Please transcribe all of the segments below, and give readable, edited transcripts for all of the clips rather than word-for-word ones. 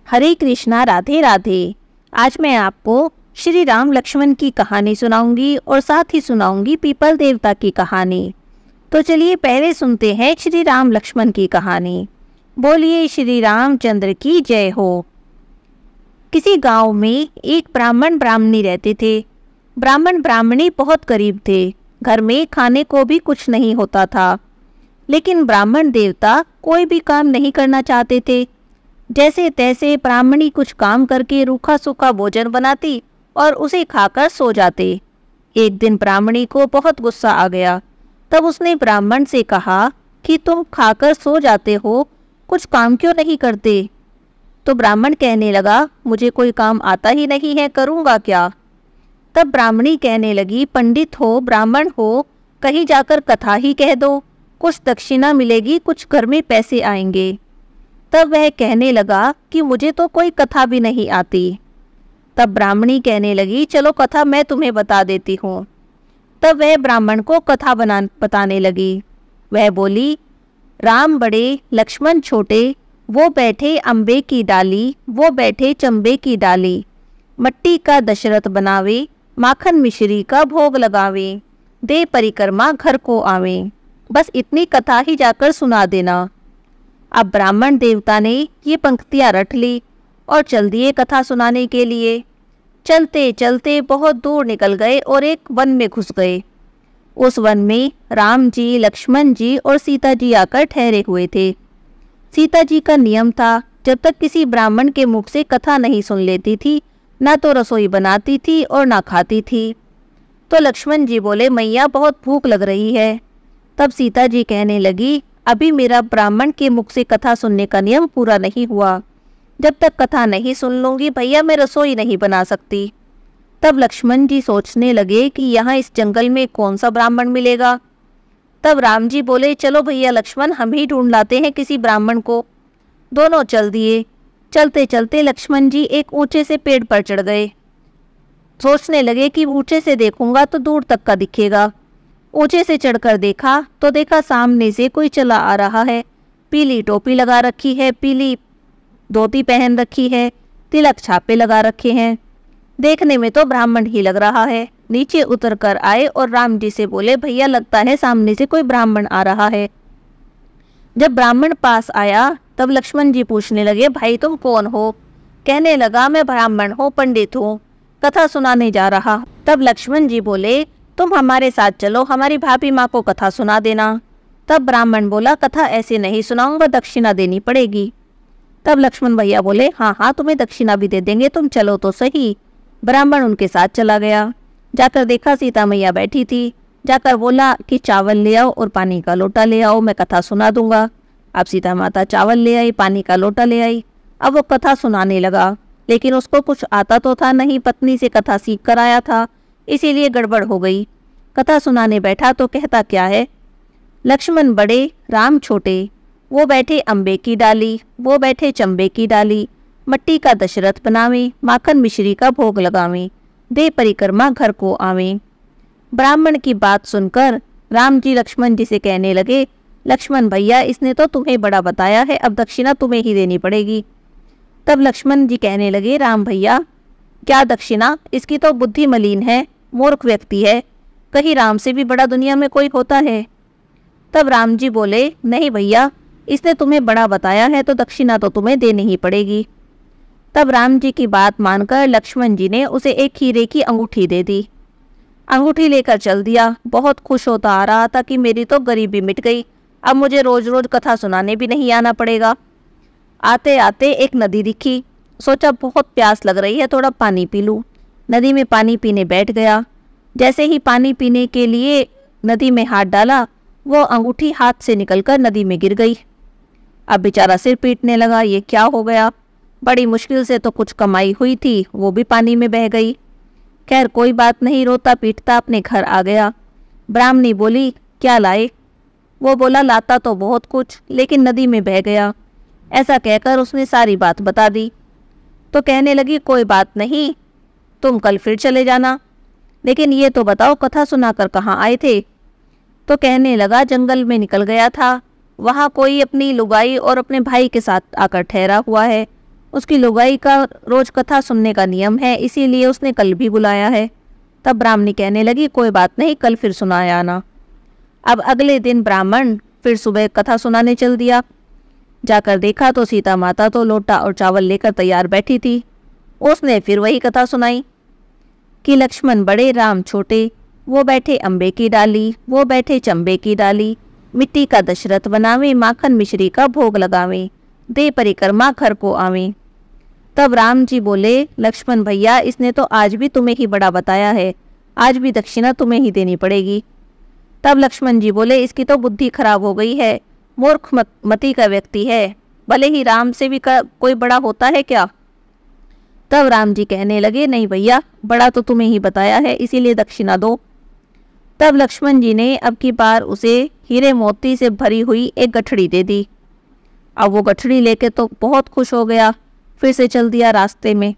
हरे कृष्णा, राधे राधे। आज मैं आपको श्री राम लक्ष्मण की कहानी सुनाऊंगी और साथ ही सुनाऊंगी पीपल देवता की कहानी। तो चलिए पहले सुनते हैं श्री राम लक्ष्मण की कहानी। बोलिए श्री रामचंद्र की जय हो। किसी गांव में एक ब्राह्मण ब्राह्मणी रहते थे। ब्राह्मण ब्राह्मणी बहुत गरीब थे। घर में खाने को भी कुछ नहीं होता था, लेकिन ब्राह्मण देवता कोई भी काम नहीं करना चाहते थे। जैसे तैसे ब्राह्मणी कुछ काम करके रूखा सूखा भोजन बनाती और उसे खाकर सो जाते। एक दिन ब्राह्मणी को बहुत गुस्सा आ गया। तब उसने ब्राह्मण से कहा कि तुम खाकर सो जाते हो, कुछ काम क्यों नहीं करते? तो ब्राह्मण कहने लगा, मुझे कोई काम आता ही नहीं है, करूँगा क्या? तब ब्राह्मणी कहने लगी, पंडित हो, ब्राह्मण हो, कहीं जाकर कथा ही कह दो, कुछ दक्षिणा मिलेगी, कुछ घर में पैसे आएंगे। तब वह कहने लगा कि मुझे तो कोई कथा भी नहीं आती। तब ब्राह्मणी कहने लगी, चलो कथा मैं तुम्हें बता देती हूँ। तब वह ब्राह्मण को कथा बताने लगी। वह बोली, राम बड़े लक्ष्मण छोटे, वो बैठे अम्बे की डाली, वो बैठे चंबे की डाली, मट्टी का दशरथ बनावे, माखन मिश्री का भोग लगावे, दे परिक्रमा घर को आवे। बस इतनी कथा ही जाकर सुना देना। अब ब्राह्मण देवता ने ये पंक्तियां रट ली और चल दिए कथा सुनाने के लिए। चलते चलते बहुत दूर निकल गए और एक वन में घुस गए। उस वन में राम जी, लक्ष्मण जी और सीता जी आकर ठहरे हुए थे। सीता जी का नियम था, जब तक किसी ब्राह्मण के मुख से कथा नहीं सुन लेती थी, ना तो रसोई बनाती थी और ना खाती थी। तो लक्ष्मण जी बोले, मैया बहुत भूख लग रही है। तब सीता जी कहने लगी, अभी मेरा ब्राह्मण के मुख से कथा सुनने का नियम पूरा नहीं हुआ। जब तक कथा नहीं सुन लूंगी भैया मैं रसोई नहीं बना सकती। तब लक्ष्मण जी सोचने लगे कि यहाँ इस जंगल में कौन सा ब्राह्मण मिलेगा। तब राम जी बोले, चलो भैया लक्ष्मण, हम ही ढूंढ लाते हैं किसी ब्राह्मण को। दोनों चल दिए। चलते चलते लक्ष्मण जी एक ऊंचे से पेड़ पर चढ़ गए। सोचने लगे कि ऊंचे से देखूंगा तो दूर तक का दिखेगा। ऊंचे से चढ़कर देखा तो देखा सामने से कोई चला आ रहा है। पीली टोपी लगा रखी है, पीली धोती पहन रखी है, तिलक छापे लगा रखे हैं। देखने में तो ब्राह्मण ही लग रहा है। नीचे उतर कर आए और राम जी से बोले, भैया लगता है सामने से कोई ब्राह्मण आ रहा है। जब ब्राह्मण पास आया तब लक्ष्मण जी पूछने लगे, भाई तुम कौन हो? कहने लगा, मैं ब्राह्मण हूँ, पंडित हूँ, कथा सुनाने जा रहा। तब लक्ष्मण जी बोले, तुम हमारे साथ चलो, हमारी भाभी माँ को कथा सुना देना। तब ब्राह्मण बोला, कथा ऐसे नहीं सुनाऊंगा, दक्षिणा देनी पड़ेगी। तब लक्ष्मण भैया बोले, हाँ हाँ तुम्हें दक्षिणा भी दे देंगे, तुम चलो तो सही। ब्राह्मण उनके साथ चला गया। जाकर देखा सीता मैया बैठी थी। जाकर बोला कि चावल ले आओ और पानी का लोटा ले आओ, मैं कथा सुना दूंगा। अब सीता माता चावल ले आई, पानी का लोटा ले आई। अब वो कथा सुनाने लगा, लेकिन उसको कुछ आता तो था नहीं, पत्नी से कथा सीख कर आया था, इसीलिए गड़बड़ हो गई। कथा सुनाने बैठा तो कहता क्या है, लक्ष्मण बड़े राम छोटे, वो बैठे अम्बे की डाली, वो बैठे चंबे की डाली, मट्टी का दशरथ बनावे, माखन मिश्री का भोग लगावे, दे परिक्रमा घर को आवे। ब्राह्मण की बात सुनकर राम जी लक्ष्मण जी से कहने लगे, लक्ष्मण भैया इसने तो तुम्हें बड़ा बताया है, अब दक्षिणा तुम्हें ही देनी पड़ेगी। तब लक्ष्मण जी कहने लगे, राम भैया क्या दक्षिणा, इसकी तो बुद्धि मलिन है, मूर्ख व्यक्ति है, कहीं राम से भी बड़ा दुनिया में कोई होता है? तब राम जी बोले, नहीं भैया इसने तुम्हें बड़ा बताया है तो दक्षिणा तो तुम्हें देनी ही पड़ेगी। तब राम जी की बात मानकर लक्ष्मण जी ने उसे एक हीरे की अंगूठी दे दी। अंगूठी लेकर चल दिया। बहुत खुश होता आ रहा था कि मेरी तो गरीबी मिट गई, अब मुझे रोज रोज कथा सुनाने भी नहीं आना पड़ेगा। आते आते एक नदी दिखी। सोचा बहुत प्यास लग रही है, थोड़ा पानी पी लूँ। नदी में पानी पीने बैठ गया। जैसे ही पानी पीने के लिए नदी में हाथ डाला, वो अंगूठी हाथ से निकलकर नदी में गिर गई। अब बेचारा सिर पीटने लगा, ये क्या हो गया, बड़ी मुश्किल से तो कुछ कमाई हुई थी, वो भी पानी में बह गई। खैर कोई बात नहीं, रोता पीटता अपने घर आ गया। ब्राह्मणी बोली, क्या लाए? वो बोला, लाता तो बहुत कुछ, लेकिन नदी में बह गया। ऐसा कहकर उसने सारी बात बता दी। तो कहने लगी, कोई बात नहीं, तुम कल फिर चले जाना, लेकिन ये तो बताओ कथा सुनाकर कहाँ आए थे? तो कहने लगा, जंगल में निकल गया था, वहाँ कोई अपनी लुगाई और अपने भाई के साथ आकर ठहरा हुआ है, उसकी लुगाई का रोज कथा सुनने का नियम है, इसीलिए उसने कल भी बुलाया है। तब ब्राह्मणी कहने लगी, कोई बात नहीं, कल फिर सुनाया आना। अब अगले दिन ब्राह्मण फिर सुबह कथा सुनाने चल दिया। जाकर देखा तो सीता माता तो लोटा और चावल लेकर तैयार बैठी थी। उसने फिर वही कथा सुनाई कि लक्ष्मण बड़े राम छोटे, वो बैठे अम्बे की डाली, वो बैठे चंबे की डाली, मिट्टी का दशरथ बनावे, माखन मिश्री का भोग लगावे, दे परिक्रमा घर को आवे। तब राम जी बोले, लक्ष्मण भैया, इसने तो आज भी तुम्हें ही बड़ा बताया है, आज भी दक्षिणा तुम्हें ही देनी पड़ेगी। तब लक्ष्मण जी बोले, इसकी तो बुद्धि खराब हो गई है, मूर्ख मति का व्यक्ति है, भले ही राम से भी कोई बड़ा होता है क्या। तब राम जी कहने लगे, नहीं भैया, बड़ा तो तुम्हें ही बताया है, इसीलिए दक्षिणा दो। तब लक्ष्मण जी ने अब की बार उसे हीरे मोती से भरी हुई एक गठड़ी दे दी। अब वो गठड़ी लेके तो बहुत खुश हो गया, फिर से चल दिया रास्ते में।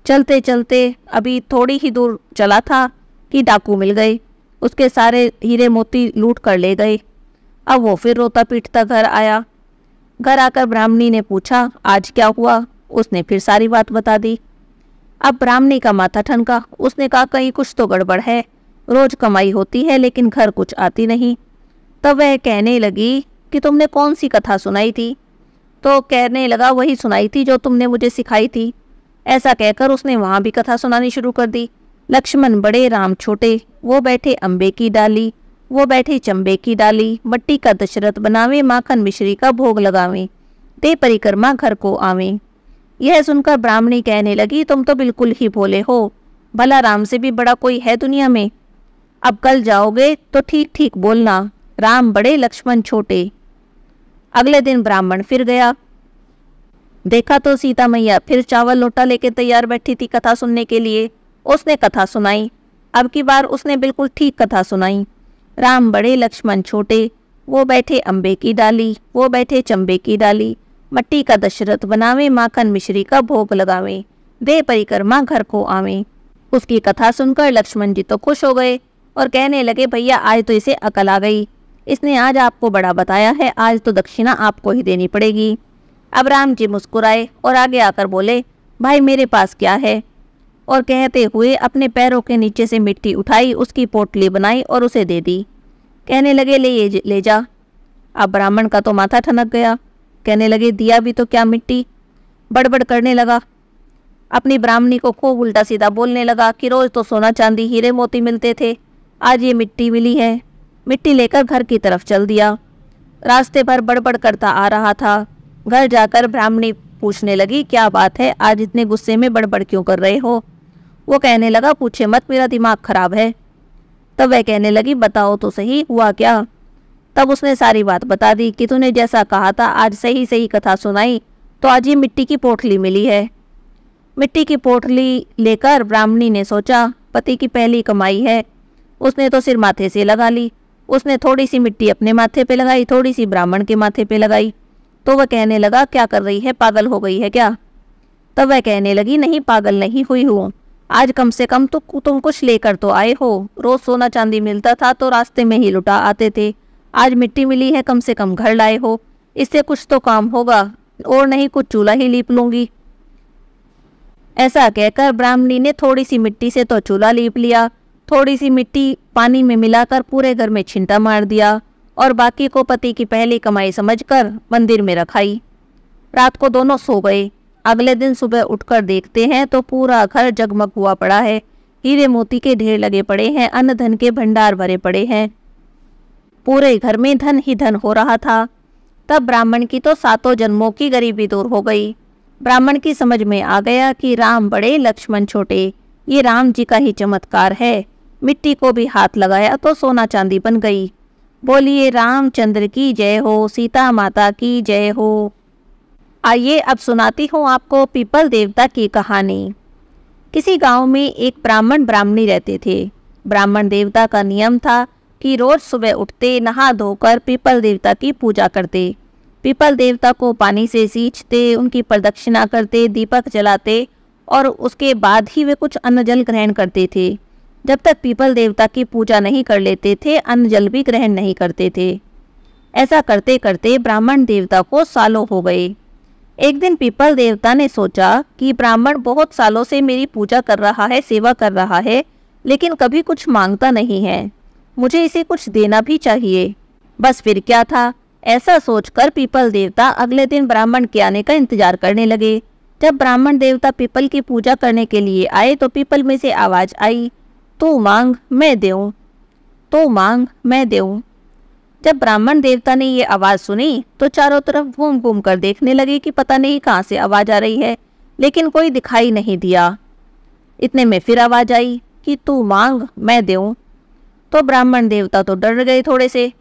चलते चलते अभी थोड़ी ही दूर चला था कि डाकू मिल गए, उसके सारे हीरे मोती लूट कर ले गए। अब वो फिर रोता पीटता घर आया। घर आकर ब्राह्मणी ने पूछा, आज क्या हुआ। उसने फिर सारी बात बता दी। अब ब्राह्मणी का माथा ठनका, उसने कहा, कहीं कुछ तो गड़बड़ है, रोज कमाई होती है लेकिन घर कुछ आती नहीं। तब वह कहने लगी कि तुमने कौन सी कथा सुनाई थी। तो कहने लगा, वही सुनाई थी जो तुमने मुझे सिखाई थी। ऐसा कहकर उसने वहाँ भी कथा सुनानी शुरू कर दी। लक्ष्मण बड़े राम छोटे, वो बैठे अम्बे की डाली, वो बैठे चंबे की डाली, मट्टी का दशरथ बनावे, माखन मिश्री का भोग लगावे, दे परिक्रमा घर को आवे। यह सुनकर ब्राह्मणी कहने लगी, तुम तो बिल्कुल ही भोले हो, भला राम से भी बड़ा कोई है दुनिया में। अब कल जाओगे तो ठीक ठीक बोलना, राम बड़े लक्ष्मण छोटे। अगले दिन ब्राह्मण फिर गया, देखा तो सीता मैया फिर चावल लोटा लेके तैयार बैठी थी कथा सुनने के लिए। उसने कथा सुनाई। अब की बार उसने बिल्कुल ठीक कथा सुनाई। राम बड़े लक्ष्मण छोटे, वो बैठे अम्बे की डाली, वो बैठे चंबे की डाली, मट्टी का दशरथ बनावे, माखन मिश्री का भोग लगावे, दे परिक्रमा घर को आवे। उसकी कथा सुनकर लक्ष्मण जी तो खुश हो गए और कहने लगे, भैया आज तो इसे अकल आ गई, इसने आज आपको बड़ा बताया है, आज तो दक्षिणा आपको ही देनी पड़ेगी। अब राम जी मुस्कुराए और आगे आकर बोले, भाई मेरे पास क्या है। और कहते हुए अपने पैरों के नीचे से मिट्टी उठाई, उसकी पोटली बनाई और उसे दे दी। कहने लगे, ले जा। अब ब्राह्मण का तो माथा ठनक गया, कहने लगे, दिया भी तो क्या मिट्टी। बड़बड़ करने लगा, अपनी ब्राह्मणी को खूब उल्टा सीधा बोलने लगा कि रोज तो सोना चांदी हीरे मोती मिलते थे, आज ये मिट्टी मिली है। मिट्टी लेकर घर की तरफ चल दिया। रास्ते भर बड़बड़ करता आ रहा था। घर जाकर ब्राह्मणी पूछने लगी, क्या बात है, आज इतने गुस्से में बड़बड़ क्यों कर रहे हो। वो कहने लगा, पूछे मत, मेरा दिमाग खराब है। तब वह कहने लगी, बताओ तो सही, हुआ क्या। तब उसने सारी बात बता दी कि तूने जैसा कहा था, आज सही सही कथा सुनाई तो आज ये मिट्टी की पोटली मिली है। मिट्टी की पोटली लेकर ब्राह्मणी ने सोचा, पति की पहली कमाई है, उसने तो सिर माथे से लगा ली। उसने थोड़ी सी मिट्टी अपने माथे पे लगाई, थोड़ी सी ब्राह्मण के माथे पे लगाई। तो वह कहने लगा, क्या कर रही है, पागल हो गई है क्या। तब वह कहने लगी, नहीं पागल नहीं हुई हूँ, आज कम से कम तो तुम कुछ लेकर तो आए हो। रोज सोना चांदी मिलता था तो रास्ते में ही लुटा आते थे, आज मिट्टी मिली है, कम से कम घर लाए हो, इससे कुछ तो काम होगा, और नहीं कुछ चूल्हा ही लीप लूंगी। ऐसा कहकर ब्राह्मणी ने थोड़ी सी मिट्टी से तो चूल्हा लीप लिया, थोड़ी सी मिट्टी पानी में मिलाकर पूरे घर में छिंटा मार दिया और बाकी को पति की पहली कमाई समझकर मंदिर में रखाई। रात को दोनों सो गए। अगले दिन सुबह उठकर देखते हैं तो पूरा घर जगमग हुआ पड़ा है, हीरे मोती के ढेर लगे पड़े हैं, अन्न धन के भंडार भरे पड़े हैं, पूरे घर में धन ही धन हो रहा था। तब ब्राह्मण की तो सातों जन्मों की गरीबी दूर हो गई। ब्राह्मण की समझ में आ गया कि राम बड़े लक्ष्मण छोटे, ये राम जी का ही चमत्कार है। मिट्टी को भी हाथ लगाया तो सोना चांदी बन गई। बोलिए रामचंद्र की जय हो, सीता माता की जय हो। आइए अब सुनाती हूँ आपको पीपल देवता की कहानी। किसी गांव में एक ब्राह्मण ब्राह्मणी रहते थे। ब्राह्मण देवता का नियम था कि रोज सुबह उठते, नहा धोकर पीपल देवता की पूजा करते, पीपल देवता को पानी से सींचते, उनकी प्रदक्षिणा करते, दीपक जलाते और उसके बाद ही वे कुछ अन्न जल ग्रहण करते थे। जब तक पीपल देवता की पूजा नहीं कर लेते थे, अन्न जल भी ग्रहण नहीं करते थे। ऐसा करते करते ब्राह्मण देवता को सालों हो गए। एक दिन पीपल देवता ने सोचा कि ब्राह्मण बहुत सालों से मेरी पूजा कर रहा है, सेवा कर रहा है, लेकिन कभी कुछ मांगता नहीं है। मुझे इसे कुछ देना भी चाहिए। बस फिर क्या था। ऐसा सोचकर पीपल देवता अगले दिन ब्राह्मण के आने का इंतजार करने लगे। जब ब्राह्मण देवता पीपल की पूजा करने के लिए आए तो पीपल में से आवाज आई, तू मांग मैं दूं, तू मांग मैं दूं। जब ब्राह्मण देवता ने ये आवाज सुनी तो चारों तरफ घूम घूम कर देखने लगे कि पता नहीं कहाँ से आवाज आ रही है, लेकिन कोई दिखाई नहीं दिया। इतने में फिर आवाज आई कि तू मांग मैं दूं। तो ब्राह्मण देवता तो डर गए थोड़े से,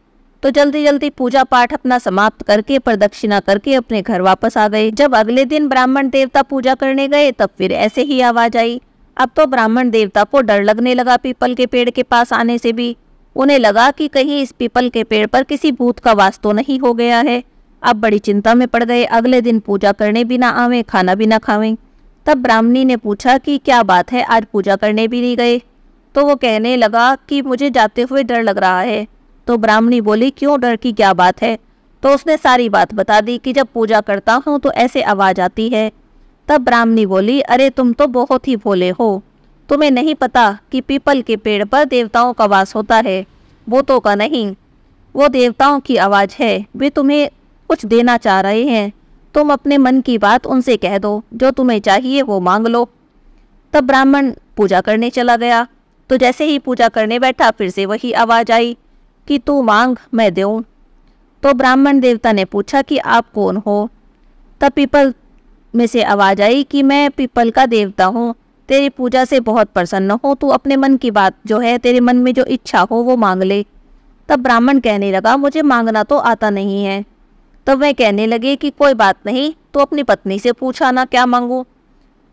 तो जल्दी जल्दी पूजा पाठ अपना समाप्त करके प्रदक्षिणा करके अपने घर वापस आ गए। जब अगले दिन ब्राह्मण देवता पूजा करने गए तब फिर ऐसे ही आवाज आई। अब तो ब्राह्मण देवता को डर लगने लगा पीपल के पेड़ के पास आने से भी। उन्हें लगा कि कहीं इस पीपल के पेड़ पर किसी भूत का वास तो नहीं हो गया है। अब बड़ी चिंता में पड़ गए। अगले दिन पूजा करने भी ना आवे, खाना भी ना खावें। तब ब्राह्मणी ने पूछा कि क्या बात है, आज पूजा करने भी नहीं गए? तो वो कहने लगा कि मुझे जाते हुए डर लग रहा है। तो ब्राह्मणी बोली, क्यों, डर की क्या बात है? तो उसने सारी बात बता दी कि जब पूजा करता हूँ तो ऐसे आवाज आती है। तब ब्राह्मणी बोली, अरे तुम तो बहुत ही भोले हो, तुम्हें नहीं पता कि पीपल के पेड़ पर देवताओं का वास होता है, भूतों का नहीं। वो देवताओं की आवाज है, वे तुम्हें कुछ देना चाह रहे हैं। तुम अपने मन की बात उनसे कह दो, जो तुम्हें चाहिए वो मांग लो। तब ब्राह्मण पूजा करने चला गया। तो जैसे ही पूजा करने बैठा फिर से वही आवाज आई कि तू मांग मैं दूं। तो ब्राह्मण देवता ने पूछा कि आप कौन हो? तब पीपल में से आवाज आई कि मैं पीपल का देवता हूँ, तेरी पूजा से बहुत प्रसन्न हो, तू अपने मन की बात जो है, तेरे मन में जो इच्छा हो वो मांग ले। तब ब्राह्मण कहने लगा, मुझे मांगना तो आता नहीं है। तब वह कहने लगे कि कोई बात नहीं, तो अपनी पत्नी से पूछा ना क्या मांगू।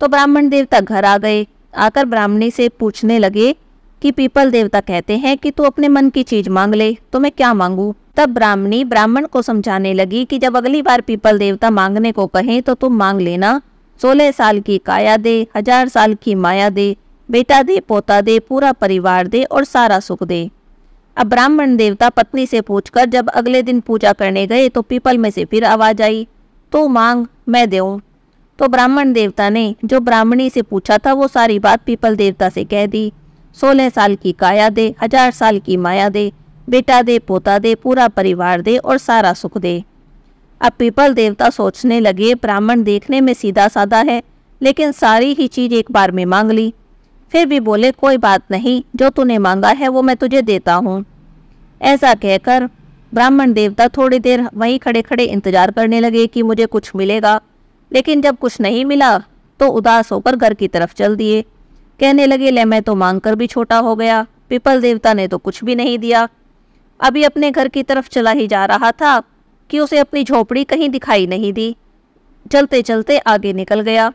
तो ब्राह्मण देवता घर आ गए। आकर ब्राह्मणी से पूछने लगे कि पीपल देवता कहते हैं कि तू अपने मन की चीज मांग ले, तो मैं क्या मांगू? तब ब्राह्मणी ब्राह्मण को समझाने लगी कि जब अगली बार पीपल देवता मांगने को कहें तो तुम मांग लेना, 16 साल की काया दे, 1000 साल की माया दे, बेटा दे, पोता दे, पूरा परिवार दे और सारा सुख दे। अब ब्राह्मण देवता पत्नी से पूछकर जब अगले दिन पूजा करने गए तो पीपल में से फिर आवाज आई, तू मांग मैं दूं। तो ब्राह्मण देवता ने जो ब्राह्मणी से पूछा था वो सारी बात पीपल देवता से कह दी। 16 साल की काया दे, 1000 साल की माया दे, बेटा दे, पोता दे, पूरा परिवार दे और सारा सुख दे। अब पीपल देवता सोचने लगे, ब्राह्मण देखने में सीधा साधा है, लेकिन सारी ही चीज एक बार में मांग ली। फिर भी बोले, कोई बात नहीं, जो तूने मांगा है वो मैं तुझे देता हूँ। ऐसा कहकर ब्राह्मण देवता थोड़ी देर वहीं खड़े खड़े इंतजार करने लगे कि मुझे कुछ मिलेगा, लेकिन जब कुछ नहीं मिला तो उदास होकर घर की तरफ चल दिए। कहने लगे, ले मैं तो मांग कर भी छोटा हो गया, पीपल देवता ने तो कुछ भी नहीं दिया। अभी अपने घर की तरफ चला ही जा रहा था कि उसे अपनी झोपड़ी कहीं दिखाई नहीं दी। चलते चलते आगे निकल गया।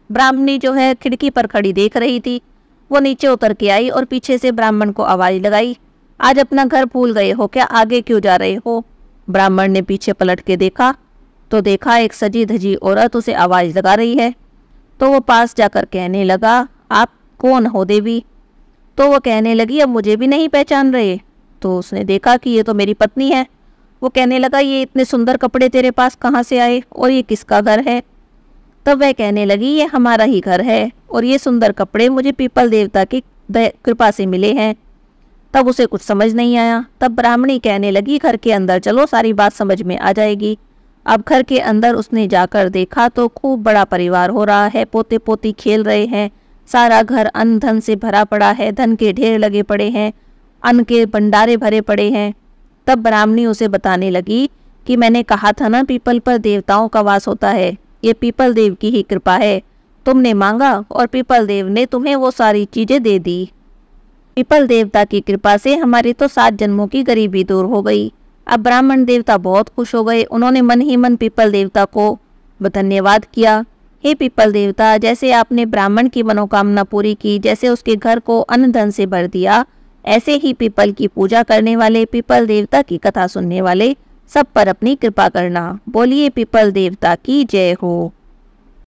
ब्राह्मणी जो है खिड़की पर खड़ी देख रही थी, वो नीचे उतर के आई और पीछे से ब्राह्मण को आवाज लगाई, आज अपना घर भूल गए हो क्या, आगे क्यों जा रहे हो? ब्राह्मण ने पीछे पलट के देखा तो देखा एक सजी धजी औरत उसे आवाज लगा रही है। तो वो पास जाकर कहने लगा, आप कौन हो देवी? तो वो कहने लगी, अब मुझे भी नहीं पहचान रहे? तो उसने देखा कि ये तो मेरी पत्नी है। वो कहने लगा, ये इतने सुंदर कपड़े तेरे पास कहाँ से आए और ये किसका घर है? तब वह कहने लगी, ये हमारा ही घर है और ये सुंदर कपड़े मुझे पीपल देवता की कृपा से मिले हैं। तब उसे कुछ समझ नहीं आया। तब ब्राह्मणी कहने लगी, घर के अंदर चलो, सारी बात समझ में आ जाएगी। अब घर के अंदर उसने जाकर देखा तो खूब बड़ा परिवार हो रहा है, पोते पोती खेल रहे हैं, सारा घर अन्न धन से भरा पड़ा है, धन के ढेर लगे पड़े हैं, अन्न के भंडारे भरे पड़े हैं। तब ब्राह्मणी उसे बताने लगी कि मैंने कहा था ना पीपल पर देवताओं का वास होता है, ये पीपल देव की ही कृपा है। तुमने मांगा और पीपल देव ने तुम्हें वो सारी चीजें दे दी। पीपल देवता की कृपा से हमारी तो 7 जन्मों की गरीबी दूर हो गई। अब ब्राह्मण देवता बहुत खुश हो गए। उन्होंने मन ही मन पीपल देवता को धन्यवाद किया। हे पीपल देवता, जैसे आपने ब्राह्मण की मनोकामना पूरी की, जैसे उसके घर को अन्न धन से भर दिया, ऐसे ही पीपल की पूजा करने वाले, पीपल देवता की कथा सुनने वाले सब पर अपनी कृपा करना। बोलिए पीपल देवता की जय हो।